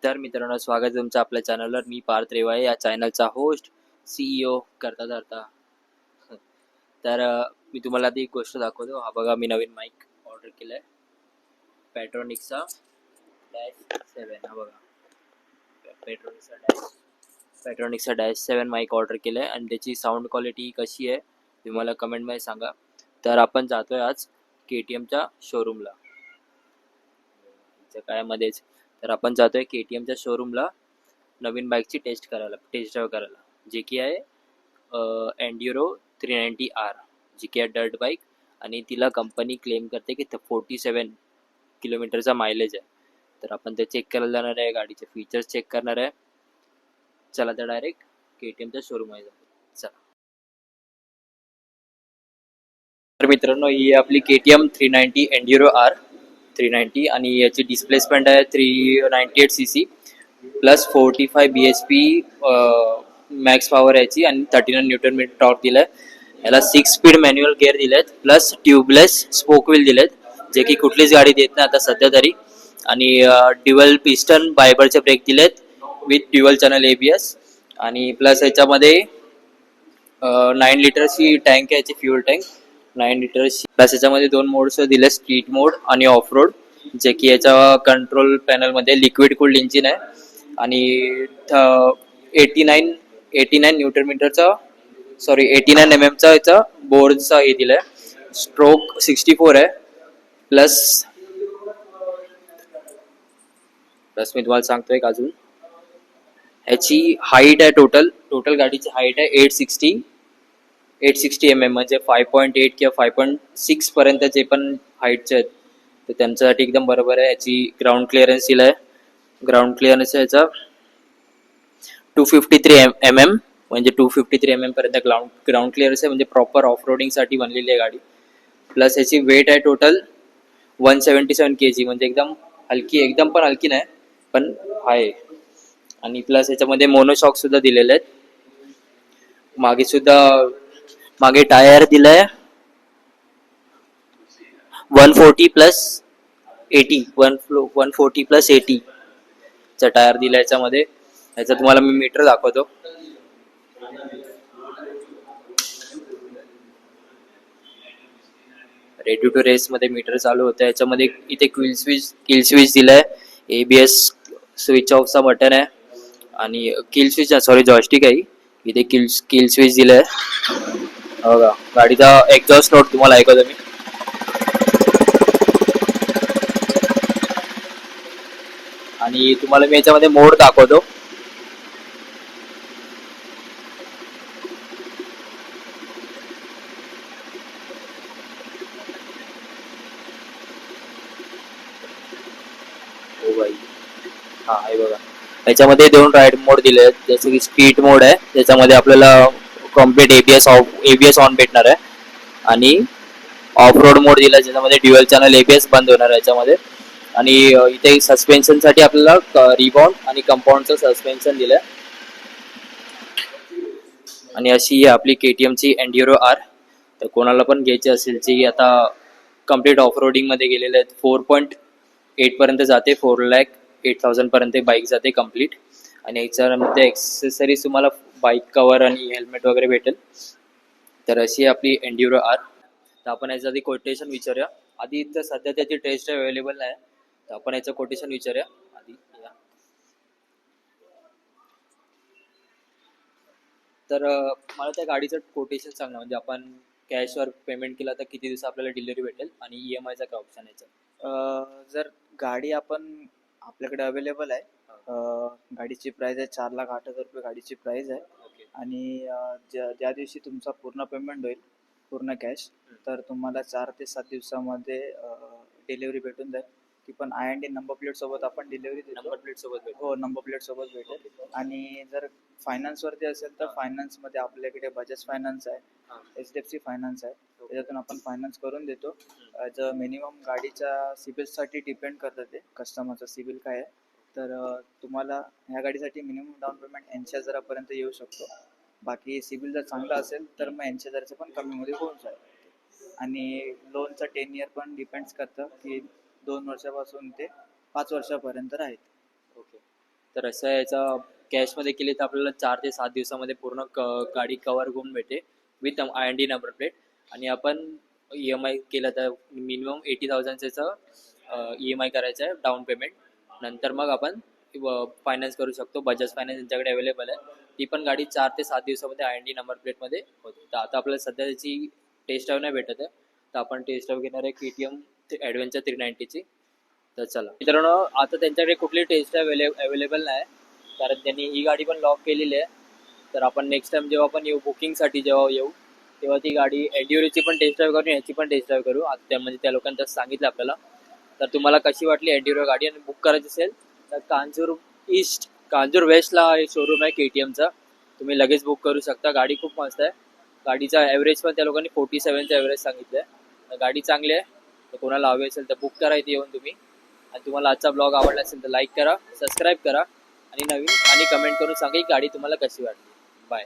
तर मित्रांनो, स्वागत आहे तुमचं आपल्या चॅनलवर. मी पार्थ रेवाळे, या चॅनलचा होस्ट, CEO करता धरता. तर मी तुम्हाला आधी एक गोष्ट दाखवतो. हा बघा, मी नवीन माईक ऑर्डर केलाय, पेट्रोनिक्सचा -7. हा बघा, पेट्रोनिक्सचा -7 माईक ऑर्डर केलाय आणि त्याची साऊंड क्वालिटी कशी आहे तुम्ही मला कमेंटमध्ये सांगा. तर आपण जातोय आज KTMच्या शोरूमला, काळ्यामध्येच. तर आपण जातोय KTMच्या शोरूमला नवीन बाईकची टेस्ट ड्राईव्ह करायला, जे की आहे एन्ड्युरो 390R, जी की आहे डर्ट बाईक. आणि तिला कंपनी क्लेम करते की 47 किलोमीटरचा मायलेज आहे. तर आपण ते चेक करायला जाणार आहे, गाडीचे फीचर्स चेक करणार आहे. चला तर डायरेक्ट KTMच्या शोरूममध्ये जाऊ. चला. तर मित्रांनो, ही आपली KTM 390 एन्ड्युरो R 390 आणि याची डिस्प्लेसमेंट आहे 398cc plus 45 bhp max power याची, आणि 39 न्यूटन मीटर टॉर्क दिलाय. याला 6 स्पीड मॅन्युअल गिअर दिलेत, प्लस ट्यूबलेस स्पोक व्हील दिलेत, जे की कुठलीच गाडी देत नाही आता सध्या तरी. आणि ड्युअल पिस्टन बायबरचे ब्रेक दिलेत विथ ड्युअल चॅनल ABS. आणि प्लस याच्यामध्ये 9 लिटरची टँक आहे याची, फ्युअल टँक 9 लिटरची. प्लस याच्यामध्ये 2 मोड्स दिले, स्ट्रीट मोड आणि ऑफ रोड, जे की याच्या कंट्रोल पॅनलमध्ये लिक्विड कूल्ड इंजिन आहे. आणि 89 न्यूटन मीटरचा 89 mm याचा बोर्डचा हे दिलाय. स्ट्रोक 64 आहे. प्लस मी तुम्हाला सांगतोय एक अजून, याची हाईट आहे, टोटल गाडीची हाईट आहे 860 mm, म्हणजे 5.8 किंवा 5.6 पर्यंत जे पण हाईटचे आहेत तर त्यांच्यासाठी एकदम बरोबर आहे. याची ग्राउंड क्लिअरन्स दिलाय. ग्राउंड क्लिअरन्स याचा 253 mm, म्हणजे 253 mm पर्यंत ग्राउंड क्लिअरन्स आहे, म्हणजे प्रॉपर ऑफ रोडिंगसाठी बनलेली आहे गाडी. प्लस याची वेट आहे टोटल 177 kg, म्हणजे एकदम पण हलकी नाही, पण आहे. आणि प्लस याच्यामध्ये मोनोशॉक सुद्धा दिलेले आहेत. मागे टायर दिलाय 140+80 चा टायर दिला याच्यामध्ये. याचा तुम्हाला मी मीटर दाखवतो. रेडी टू रेस मध्ये मीटर चालू होतं. याच्यामध्ये इथे किल स्विच दिलाय, ABS स्विच ऑफचा बटन आहे, आणि जॉयस्टिक आहे इथे. किल स्विच दिलाय. बघा, गाडीचा एक्झॉस्ट नोट तुम्हाला ऐकवतो मी. आणि तुम्हाला मी याच्यामध्ये मोड दाखवतो. हो भाई, हा आहे बघा. याच्यामध्ये 2 राईड मोड दिले आहेत, जसं की स्पीड मोड आहे, त्याच्यामध्ये आपल्याला कम्प्लीट ABS ऑन भेटणार आहे. आणि ऑफ रोड मोड दिला, ज्याच्यामध्ये ड्युअल चॅनल ABS बंद होणार आहे याच्यामध्ये. आणि इथे सस्पेन्शनसाठी आपल्याला रिबॉन्ड आणि कंपाऊंडचं सस्पेन्शन दिलंय. आणि अशी ही आपली KTMची एन्ड्युरो R. तर कोणाला पण घ्यायची असेल, जी आता कम्प्लीट ऑफ रोडिंग मध्ये गेलेले आहेत, 4.8 पर्यंत जाते, 4,08,000 पर्यंत बाईक जाते कम्प्लीट. आणि याच्यामध्ये एक्सेसरीज तुम्हाला बाईक कवर आणि हेल्मेट वगैरे भेटेल. तर अशी आपली एन्ड्युरो R. तर आपण याचं आधी कोटेशन विचारूया. आधी तर सध्या त्याची टेस्ट अवेलेबल नाही, तर आपण याचं कोटेशन विचारूया आधी. तर मला त्या गाडीचं कोटेशन सांगा, म्हणजे आपण कॅशवर पेमेंट केला तर किती दिवस आपल्याला डिलिव्हरी भेटेल, आणि EMIचा काय ऑप्शन आहे याचं? जर गाडी आपल्याकडे अवेलेबल आहे, गाडीची प्राइस आहे 4,08,000 रुपये गाडीची प्राइस आहे. ओके. आणि ज्या दिवशी तुमचा पूर्ण पेमेंट होईल, पूर्ण कॅश, तर तुम्हाला 4 ते 7 दिवसामध्ये डिलिव्हरी भेटून जाईल. ती पण IND नंबर प्लेट सोबत आपण डिलिव्हरी देतो. नंबर प्लेट सोबत भेटेल? हो, नंबर प्लेट सोबत भेटेल. आणि जर फायनान्सवरती असेल तर फायनान्समध्ये आपल्याकडे बजाज फायनान्स आहे, HDFC फायनान्स आहे, त्याच्यातून आपण फायनान्स करून देतो. मिनिमम गाडीच्या सिबिलसाठी डिपेंड करतं, ते कस्टमरचा सिबिल काय आहे. तर तुम्हाला ह्या गाडीसाठी मिनिमम डाऊन पेमेंट 80,000पर्यंत येऊ शकतो. बाकी सिबिल जर चांगला असेल तर मग 80,000चं पण कमीमध्ये होऊन जाईल. आणि लोनचं 10 इयर पण डिपेंड्स करतं, की 2 वर्षापासून ते 5 वर्षापर्यंत राहील. ओके. तर असं याचा कॅशमध्ये केली तर आपल्याला 4 ते 7 दिवसामध्ये पूर्ण गाडी कवर होऊन भेटे विथ IND नंबर प्लेट. आणि आपण EMI केलं तर मिनिमम 80,000चं EMI करायचं आहे डाऊन पेमेंट. नंतर मग आपण फायनान्स करू शकतो. बजाज फायनान्स यांच्याकडे अवेलेबल आहे. ती पण गाडी 4 ते 7 दिवसामध्ये IND नंबर प्लेटमध्ये होते. तर आता आपल्याला सध्या त्याची टेस्ट ड्राईव्ह नाही भेटत आहे, तर आपण टेस्ट ड्राईव्ह घेणार आहे KTM ॲडव्हेंचर 390ची. तर चला मित्रांनो, आता त्यांच्याकडे कुठली टेस्ट ड्राईव्ह अवेलेबल नाही, कारण त्यांनी ही गाडी पण लॉक केलेली आहे. तर आपण नेक्स्ट टाइम जेव्हा आपण येऊ बुकिंगसाठी जेव्हा येऊ तेव्हा ती गाडी एन्ड्युरोची पण टेस्ट ड्राईव्ह करू, ह्याची पण टेस्ट ड्राईव्ह करू. आता म्हणजे त्या लोकांनी तसं सांगितलं आपल्याला. तर तुम्हाला कशी वाटली एन्ड्युरो गाडी आणि बुक करायची असेल तर कांजूर वेस्टला शोरूम आहे KTMचा. तुम्ही लगेच बुक करू शकता. गाडी खूप मस्त आहे. गाडीचा ॲव्हरेज पण त्या लोकांनी 47चा ॲव्हरेज सांगितलं आहे. गाडी चांगली आहे. तर कोणाला हवी असेल तर बुक करा इथे येऊन तुम्ही. आणि तुम्हाला आजचा ब्लॉग आवडला असेल तर लाईक करा, सबस्क्राईब करा आणि कमेंट करून सांगा की गाडी तुम्हाला कशी वाटली. बाय.